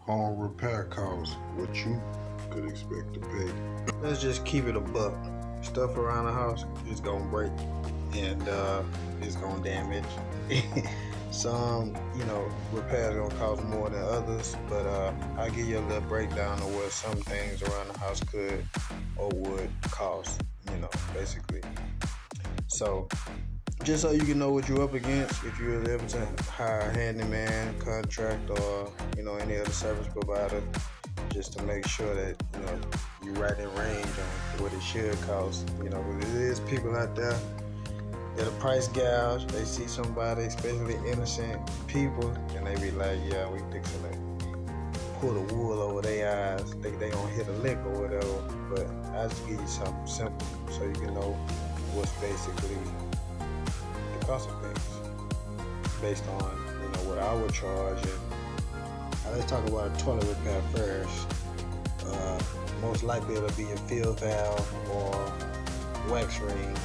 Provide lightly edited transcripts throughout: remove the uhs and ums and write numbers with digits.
Home repair costs, what you could expect to pay. Let's just keep it a buck. Stuff around the house is gonna break and it's gonna damage. Some, repairs gonna cost more than others, but I'll give you a little breakdown of what some things around the house could or would cost, basically. So just so you can know what you're up against if you're able to hire a handyman, contract, or any other service provider, just to make sure that you're right in range on what it should cost. There is people out there that are price gouge. They see somebody, especially innocent people, and they be like, "Yeah, we fixing to pull the wool over their eyes. Think they gonna hit a lick or whatever." But I just give you something simple so you can know what's basically cost of things based on what I would charge. And let's talk about a toilet repair first. Most likely it'll be a fill valve or wax ring.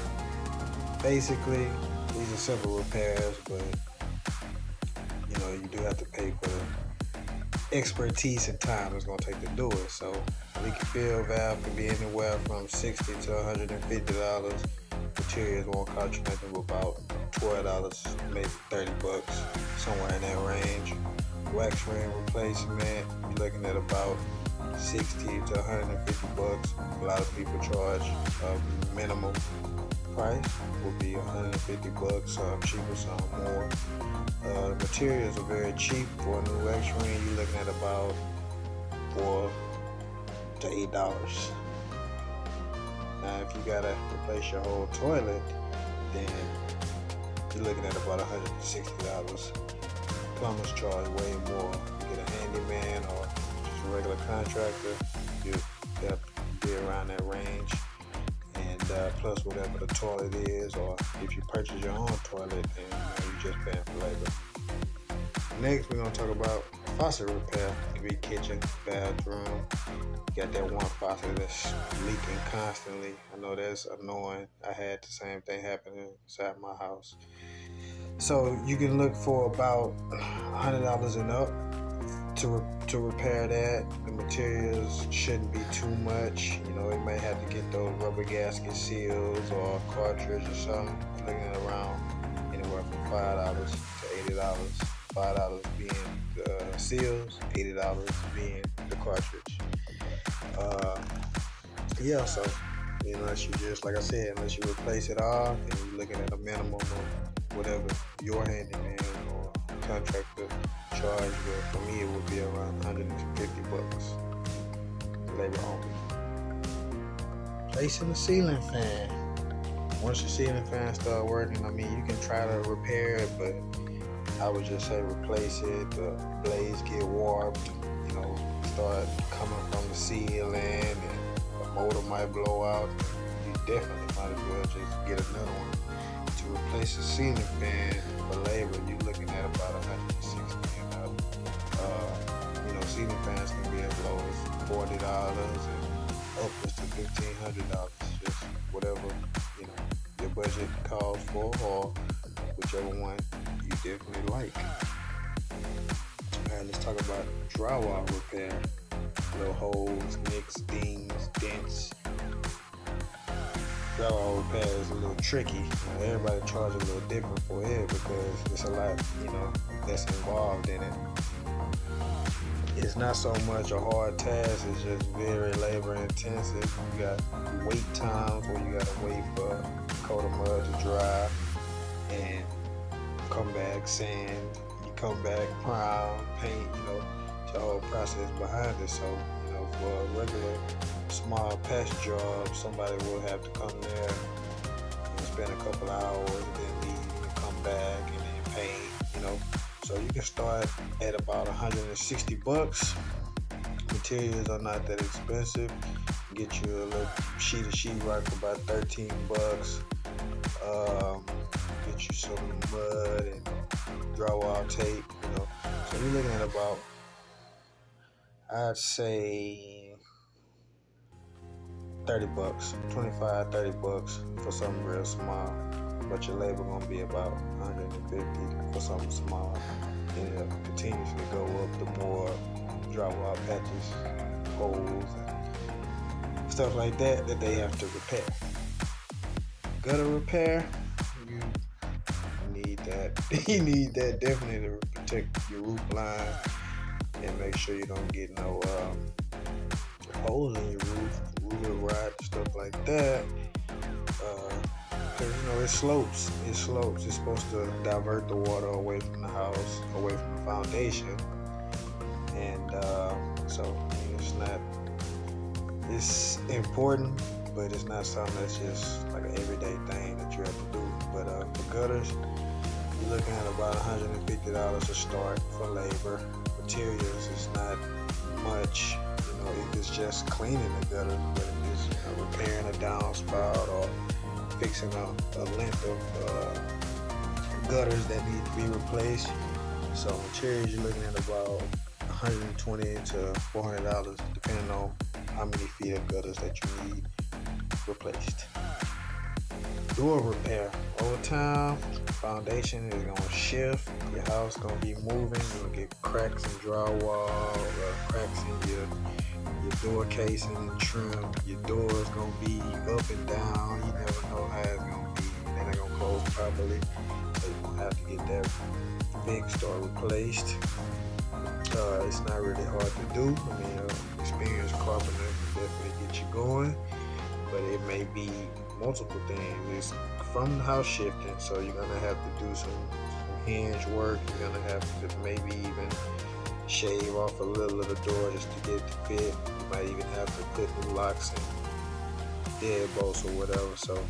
Basically, these are simple repairs, but you do have to pay for the expertise and time it's going to take to do it. So leak fill valve can be anywhere from $60 to $150. Materials won't cost you nothing but about $12, maybe $30, somewhere in that range. Wax ring replacement, you're looking at about $60 to $150. A lot of people charge a minimum price will be $150, some cheaper, some more. Materials are very cheap. For a new wax ring, you're looking at about $4 to $8. Now, if you gotta replace your whole toilet, then you're looking at about $160. Plumbers charge way more. You get a handyman or just a regular contractor, they'll be around that range. And plus whatever the toilet is, or if you purchase your own toilet, then you're just paying for labor. Next, we're gonna talk about faucet repair. It could be kitchen, bathroom. You got that one faucet that's leaking constantly. I know that's annoying. I had the same thing happen inside my house. So you can look for about $100 and up to repair that. The materials shouldn't be too much. You may have to get those rubber gasket seals or a cartridge or something. You're looking at around anywhere from $5 to $80. $5 being the seals, $80 being the cartridge. So unless you just, like I said, unless you replace it all, then you're looking at a minimum of whatever your handyman or contractor charge. But for me, it would be around $150, labor only. Placing a ceiling fan. Once your ceiling fan start working, you can try to repair it, but I would just say replace it. The blades get warped, start coming from the ceiling, and the motor might blow out. You definitely might as well just get another one. To replace a ceiling fan for labor, you're looking at about $160 and up. Ceiling fans can be as low as $40 and upwards to $1,500. Just whatever your budget calls for, or whichever one you definitely like. Alright, let's talk about drywall repair. Little holes, nicks, dings, dents. Drywall repair is a little tricky. Everybody charges a little different for it because it's a lot, that's involved in it. It's not so much a hard task, it's just very labor intensive. You got wait times where you gotta wait for a coat of mud to dry and come back, sand, you come back, prime, paint, the whole process behind it. So, for a regular small patch job, somebody will have to come there and spend a couple hours and then leave and come back and then paint, So you can start at about $160. Materials are not that expensive. Get you a little sheet of sheetrock for about $13. Get you some mud and drywall tape, So you're looking at about, I'd say $30, $25-$30 for something real small. But your labor gonna be about $150 for something small. It'll continuously go up the more drywall patches, holes, and stuff like that they have to repair. Gutter repair, you need that. You need that definitely to protect your roof line and make sure you don't get no holes in your roof will rot, stuff like that. Because it slopes. It's supposed to divert the water away from the house, away from the foundation, and so it's important, but it's not something that's just like an everyday thing that you have to do. But for gutters, you're looking at about $150 to start for labor. Materials is not much, if it's just cleaning the gutters, but if it's repairing a downspout or fixing a length of gutters that need to be replaced. So materials, you're looking at about $120 to $400, depending on how many feet of gutters that you need replaced. Door repair. Over time, foundation is gonna shift. Your house gonna be moving. You're gonna get cracks in drywall, cracks in your door casing and trim. Your door is gonna be up and down. You never know how it's gonna be. They're not gonna close properly, so you're gonna have to get that fixed or replaced. It's not really hard to do. Experienced carpenter can definitely get you going, but it may be multiple things. It's from the house shifting, so you're gonna have to do some hinge work. You're gonna have to maybe even shave off a little of the door just to get it to fit. You might even have to put new locks and deadbolts or whatever. So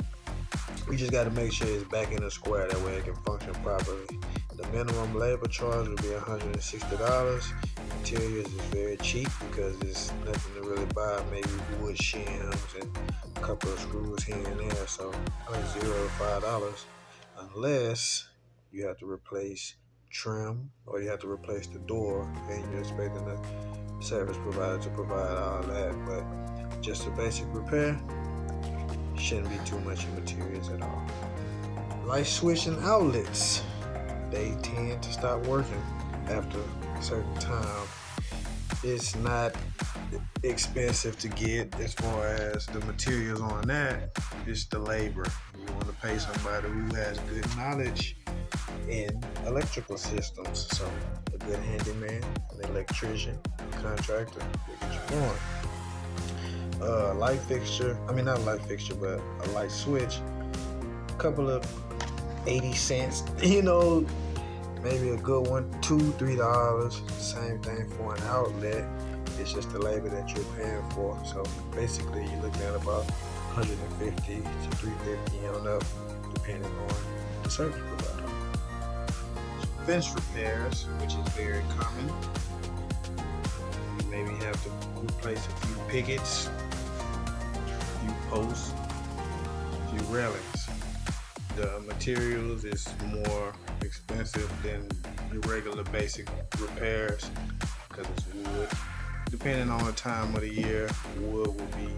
we just got to make sure it's back in the square, that way it can function properly. The minimum labor charge will be $160. Materials is very cheap because it's nothing to really buy. Maybe wood shims and a couple of screws here and there. So like $0 to $5, unless you have to replace trim or you have to replace the door, and you're expecting the service provider to provide all that. But just a basic repair shouldn't be too much in materials at all. Light switch and outlets, they tend to stop working after a certain time. It's not expensive to get as far as the materials on that. It's the labor. You want to pay somebody who has good knowledge in electrical systems. So a good handyman, an electrician, contractor will get you going. Light fixture, not a light fixture, but a light switch, a couple of 80 cents, maybe a good one, $2, $3. Same thing for an outlet. It's just the labor that you're paying for. So basically you're looking at about $150 to $350 on up, depending on the service provider. Fence repairs, which is very common. You maybe have to replace a few pickets, a few posts, a few railings. The materials is more expensive than your regular basic repairs because it's wood. Depending on the time of the year, wood will be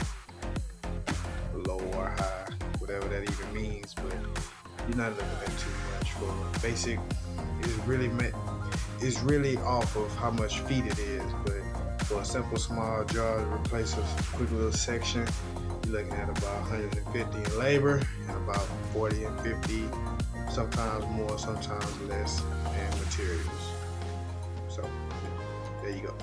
low or high, whatever that even means, but you're not looking at too much for basic. It's really off of how much feet it is, but for a simple small job to replace a quick little section, you're looking at about $150 in labor and about $40 and $50, sometimes more, sometimes less, in materials. So there you go.